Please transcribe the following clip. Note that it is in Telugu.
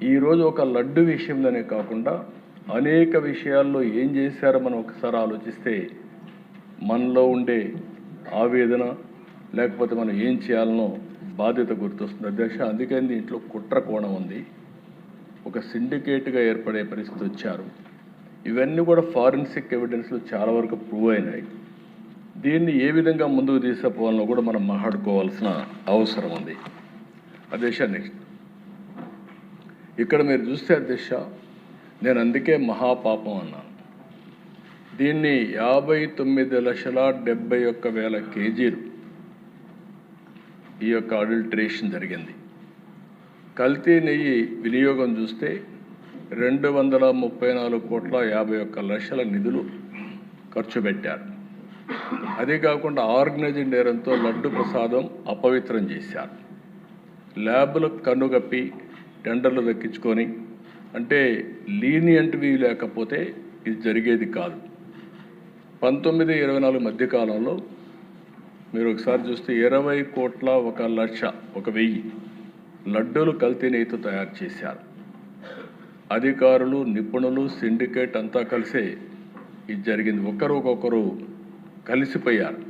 ఈరోజు ఒక లడ్డు విషయంలోనే కాకుండా అనేక విషయాల్లో ఏం చేశారో మనం ఒకసారి ఆలోచిస్తే మనలో ఉండే ఆవేదన లేకపోతే మనం ఏం చేయాలనో బాధ్యత గుర్తొస్తుంది అధ్యక్ష. అందుకని దీంట్లో కుట్ర కోణం ఉంది. ఒక సిండికేట్గా ఏర్పడే పరిస్థితి వచ్చారు. ఇవన్నీ కూడా ఫారెన్సిక్ ఎవిడెన్స్లో చాలా వరకు ప్రూవ్ అయినాయి. దీన్ని ఏ విధంగా ముందుకు తీసుకుపోవాలో కూడా మనం మాట్లాడుకోవాల్సిన అవసరం ఉంది అధ్యక్ష. నెక్స్ట్ ఇక్కడ మీరు చూస్తే అధ్యక్ష, నేను అందుకే మహాపాపం అన్నాను. దీన్ని 59,71,000 కేజీలు ఈ యొక్క అడల్ట్రేషన్ జరిగింది. కల్తీ నెయ్యి వినియోగం చూస్తే 234,51,00,000 నిధులు ఖర్చు పెట్టారు. అదే కాకుండా ఆర్గనైజ్డ్ నేరంతో లడ్డు ప్రసాదం అపవిత్రం చేశారు. ల్యాబ్లు కన్నుగప్పి టెండర్లు దక్కించుకొని, అంటే లీనియంట్వి లేకపోతే ఇది జరిగేది కాదు. 19-24 మధ్యకాలంలో మీరు ఒకసారి చూస్తే 20,01,00,000 లడ్డూలు కల్తీ నెయ్యితో తయారు చేశారు. అధికారులు, నిపుణులు, సిండికేట్ అంతా కలిసే ఇది జరిగింది. ఒకరు కలిసిపోయారు.